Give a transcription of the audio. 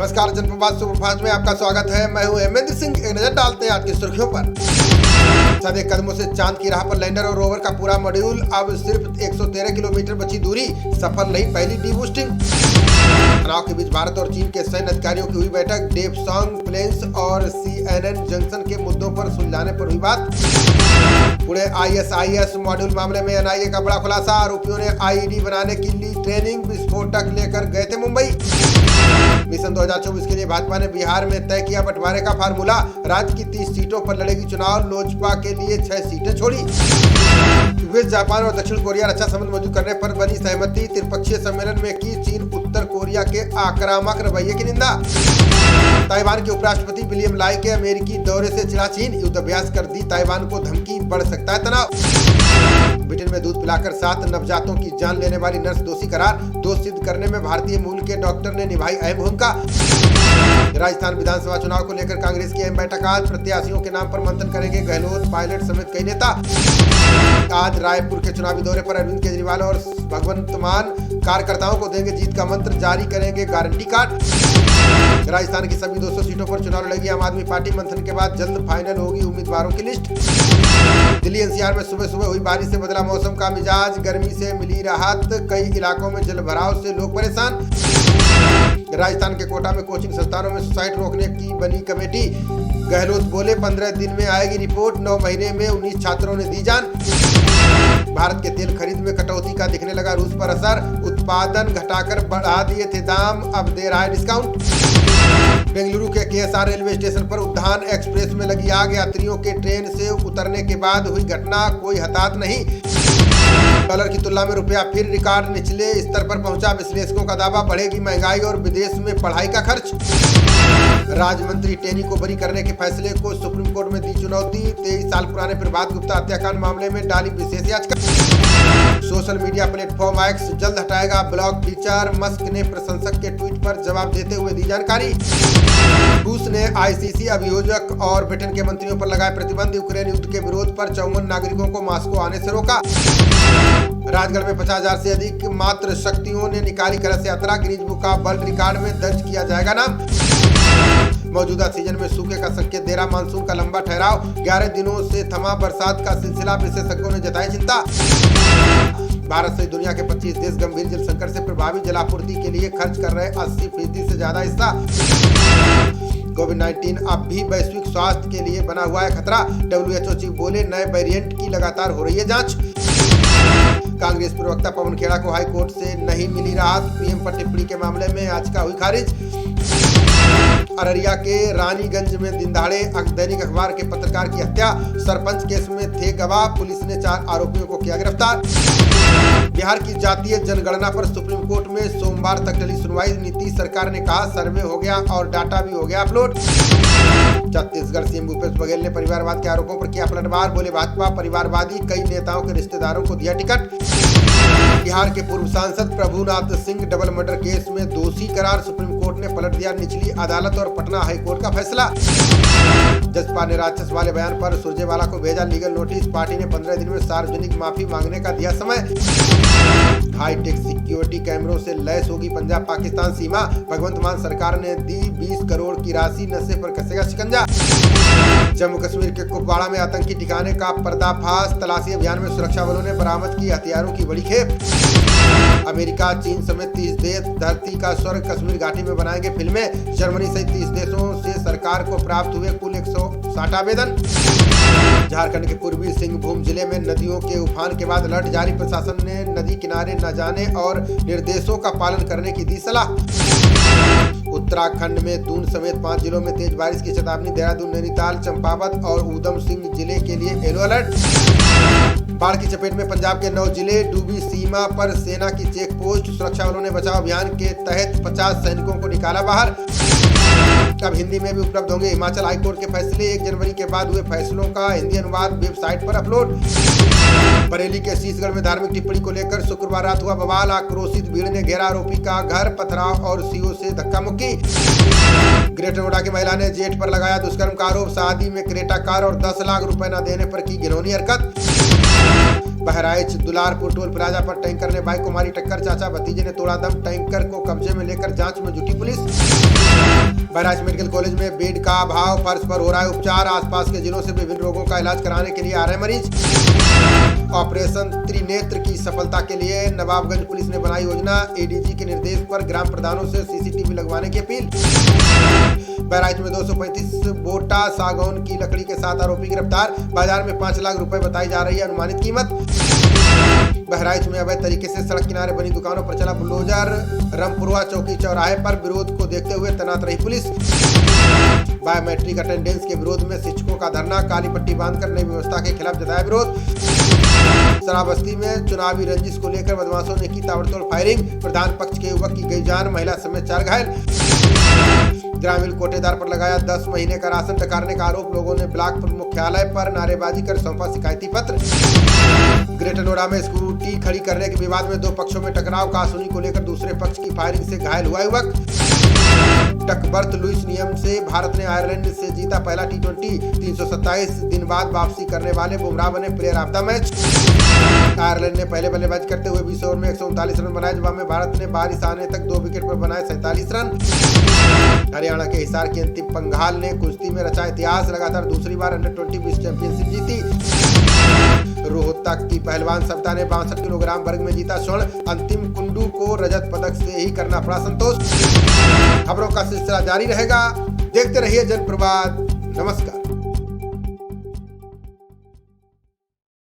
नमस्कार, जनप्रवाद सुपरफास्ट में आपका स्वागत है। मैं हूं हेमेंद्र सिंह। एक नजर डालते हैं आज की सुर्खियों पर। सादे कदमों से चांद की राह पर लैंडर और रोवर का पूरा मॉड्यूल। अब सिर्फ 113 किलोमीटर बची दूरी, सफल रही पहली डीबूस्टिंग। तनाव के बीच भारत और चीन के सैन्य अधिकारियों की हुई बैठक। डेपसांग प्लेन्स और CNN जंक्शन के मुद्दों पर सुलझाने पर हुई बात। पुणे ISIS मॉड्यूल मामले में NIA का बड़ा खुलासा। आरोपियों ने IED बनाने की ली ट्रेनिंग, विस्फोटक लेकर गए थे मुंबई। मिशन 2024 के लिए भाजपा ने बिहार में तय किया बंटवारे का फार्मूला। राज्य की 30 सीटों पर लड़ेगी चुनाव। लोजपा के लिए 6 सीटें छोड़ी। यूएस, जापान और दक्षिण कोरिया रक्षा संबंध मजबूत करने पर बनी सहमति। त्रिपक्षीय सम्मेलन में की चीन उत्तर कोरिया के आक्रामक रवैये की निंदा। ताइवान के उपराष्ट्रपति विलियम लाई के अमेरिकी दौरे से चिढ़ा चीन। युद्धाभ्यास कर दी ताइवान को धमकी, बढ़ सकता है तनाव। ब्रिटेन में दूध पिलाकर 7 नवजातों की जान लेने वाली नर्स दोषी करार। दोष सिद्ध करने में भारतीय मूल के डॉक्टर ने निभाई अहम भूमिका। राजस्थान विधानसभा चुनाव को लेकर कांग्रेस की अहम बैठक आज। प्रत्याशियों के नाम पर मंथन करेंगे गहलोत, पायलट समेत कई नेता। आज रायपुर के चुनावी दौरे पर अरविंद केजरीवाल और भगवंत मान कार्यकर्ताओं को देंगे जीत का मंत्र, जारी करेंगे गारंटी कार्ड। राजस्थान की सभी 200 सीटों पर चुनाव लड़ेगी आम आदमी पार्टी। मंथन के बाद जल्द फाइनल होगी उम्मीदवारों की लिस्ट। दिल्ली NCR में सुबह सुबह हुई बारिश से बदला मौसम का मिजाज। गर्मी से मिली राहत, कई इलाकों में जलभराव से लोग परेशान। राजस्थान के कोटा में कोचिंग संस्थानों में सुसाइड रोकने की बनी कमेटी। गहलोत बोले 15 दिन में आएगी रिपोर्ट। 9 महीने में 19 छात्रों ने दी जान। भारत के तेल खरीद में कटौती का दिखने लगा रूस पर असर। उत्पादन घटाकर बढ़ा दिए थे दाम, अब दे रहा है डिस्काउंट। बेंगलुरु के KSR रेलवे स्टेशन पर उद्यान एक्सप्रेस में लगी आग। यात्रियों के ट्रेन से उतरने के बाद हुई घटना, कोई हताहत नहीं। डॉलर की तुलना में रुपया फिर रिकॉर्ड निचले स्तर पर पहुंचा। विश्लेषकों का दावा, बढ़ेगी महंगाई और विदेश में पढ़ाई का खर्च। राज्य मंत्री टेनी को बरी करने के फैसले को सुप्रीम कोर्ट में दी चुनौती। 23 साल पुराने प्रभात गुप्ता हत्याकांड मामले में डाली विशेष याचिका। सोशल मीडिया प्लेटफॉर्म X जल्द हटाएगा ब्लॉग फीचर। मस्क ने प्रशंसक के ट्वीट पर जवाब देते हुए दी जानकारी। रूस ने ICC अभियोजक और ब्रिटेन के मंत्रियों पर लगाए प्रतिबंध। यूक्रेन युद्ध के विरोध पर 54 नागरिकों को मॉस्को आने से रोका। राजगढ़ में 50,000 से अधिक मातृ शक्तियों ने निकाली कलश यात्रा। Guinness book of world record में दर्ज किया जाएगा नाम। मौजूदा सीजन में सूखे का संकेत दे रहा मानसून का लंबा ठहराव। 11 दिनों से थमा बरसात का सिलसिला, विशेषज्ञों ने जताई चिंता। भारत सहित दुनिया के 25 देश गंभीर जल संकट से प्रभावित। जलापूर्ति के लिए खर्च कर रहे 80% से ज्यादा हिस्सा। कोविड-19 अब भी वैश्विक स्वास्थ्य के लिए बना हुआ है खतरा। WHO चीफ बोले, नए वेरिएंट की लगातार हो रही है जांच। कांग्रेस प्रवक्ता पवन खेड़ा को हाई कोर्ट से नहीं मिली राहत। PM पर टिप्पणी के मामले में याचिका हुई खारिज। अररिया के रानीगंज में दिनदहाड़े दैनिक अखबार के पत्रकार की हत्या। सरपंच केस में थे गवाह। पुलिस ने 4 आरोपियों को किया गिरफ्तार। बिहार की जातीय जनगणना पर सुप्रीम कोर्ट में सोमवार तक टली सुनवाई। नीतीश सरकार ने कहा सर्वे हो गया और डाटा भी हो गया अपलोड। छत्तीसगढ़ CM भूपेश बघेल ने परिवारवाद के आरोपों पर किया पलटवार। बोले भाजपा परिवारवादी, कई नेताओं के रिश्तेदारों को दिया टिकट। बिहार के पूर्व सांसद Prabhunath Singh double murder case में दोषी करार। सुप्रीम कोर्ट ने पलट दिया निचली अदालत और पटना हाई कोर्ट का फैसला। जसपा ने राक्षस वाले बयान पर सुरजेवाला को भेजा लीगल नोटिस। पार्टी ने 15 दिन में सार्वजनिक माफी मांगने का दिया समय। हाईटेक सिक्योरिटी कैमरों से लैस होगी पंजाब पाकिस्तान सीमा। भगवंत मान सरकार ने दी 20 करोड़ की राशि, नशे पर कसेगा शिकंजा। जम्मू कश्मीर के कुपवाड़ा में आतंकी ठिकाने का पर्दाफाश। तलाशी अभियान में सुरक्षा बलों ने बरामद की हथियारों की बड़ी खेप। अमेरिका, चीन समेत 30 देश धरती का स्वर्ग कश्मीर घाटी में बनाएंगे फिल्में। जर्मनी सहित 30 देशों से सरकार को प्राप्त हुए कुल 160 आवेदन। झारखंड के पूर्वी सिंहभूम जिले में नदियों के उफान के बाद अलर्ट जारी। प्रशासन ने नदी किनारे न जाने और निर्देशों का पालन करने की दी सलाह। उत्तराखंड में दून समेत 5 जिलों में तेज बारिश की चेतावनी। देहरादून, नैनीताल, चंपावत और ऊधम सिंह जिले के लिए येलो अलर्ट। बाढ़ की चपेट में पंजाब के 9 जिले। डूबी सीमा पर सेना की चेक पोस्ट। सुरक्षा बलों ने बचाव अभियान के तहत 50 सैनिकों को निकाला बाहर। अब हिंदी में भी उपलब्ध होंगे हिमाचल हाईकोर्ट के फैसले। 1 जनवरी के बाद हुए फैसलों का हिंदी अनुवाद वेबसाइट पर अपलोड। बरेली के शीशगढ़ में धार्मिक टिप्पणी को लेकर शुक्रवार रात हुआ बवाल। आक्रोशित भीड़ ने घेरा आरोपी का घर। पथराव और CO से धक्का मुक्की। ग्रेटर नोएडा की महिला ने जेठ पर लगाया दुष्कर्म का आरोप। शादी में क्रेटा कार और 10 लाख रुपए न देने पर की घिनौनी हरकत। बहराइच दुलारपुर टोल प्लाजा पर टैंकर ने बाइक को मारी टक्कर। चाचा भतीजे ने तोड़ा दम। टैंकर को कब्जे में लेकर जांच में जुटी पुलिस। बहराइच मेडिकल कॉलेज में बेड का अभाव, फर्श पर हो रहा है उपचार। आसपास के जिलों से विभिन्न रोगों का इलाज कराने के लिए आ रहे मरीज। ऑपरेशन त्रिनेत्र की सफलता के लिए नवाबगंज पुलिस ने बनाई योजना। एडीजी के निर्देश पर ग्राम प्रधानों से सीसीटीवी लगवाने की अपील। बहराइच में 235 बोटा सागौन की लकड़ी के साथ आरोपी गिरफ्तार। बाजार में 5 लाख रुपए बताई जा रही है अनुमानित कीमत। बहराइच में अवैध तरीके से सड़क किनारे बनी दुकानों पर चला बुलडोजर। रामपुरवा चौकी चौराहे पर विरोध को देखते हुए तैनात रही पुलिस। बायोमेट्रिक अटेंडेंस के विरोध में शिक्षकों का धरना। काली पट्टी बांधकर नई व्यवस्था के खिलाफ जताया विरोध। श्रावस्ती में चुनावी रंजिश को लेकर बदमाशों ने की ताबड़तोड़ फायरिंग। प्रधान पक्ष के युवक की गई जान, महिला समेत 4 घायल। ग्रामीण कोटेदार पर लगाया 10 महीने का राशन डकारने का आरोप। लोगों ने ब्लॉक मुख्यालय पर नारेबाजी कर सौंपा शिकायती पत्र। ग्रेटर नोएडा में स्कूटी खड़ी करने के विवाद में 2 पक्षों में टकराव। कासूनी को लेकर दूसरे पक्ष की फायरिंग से घायल हुआ युवक। डकबर्थ लुईस नियम से भारत ने आयरलैंड से जीता पहला T20। 327 दिन बाद वापसी करने वाले बुमराह बने player of the match. Ireland ने पहले बल्लेबाजी करते हुए 20 ओवर में 139 रन बनाए। जवाब में भारत ने बारिश आने तक 2 विकेट पर बनाए 47 रन। हरियाणा के हिसार की अंतिम पंघाल ने कुश्ती में रचा इतिहास। लगातार दूसरी बार अंडर-20 विश्व चैंपियनशिप जीती। रोहतक की पहलवान सविता ने 62 किलोग्राम वर्ग में जीता स्वर्ण। अंतिम कुंडू को रजत पदक से ही करना पड़ा संतोष। खबरों का सिलसिला जारी रहेगा। देखते रहिए जनप्रवाद। नमस्कार।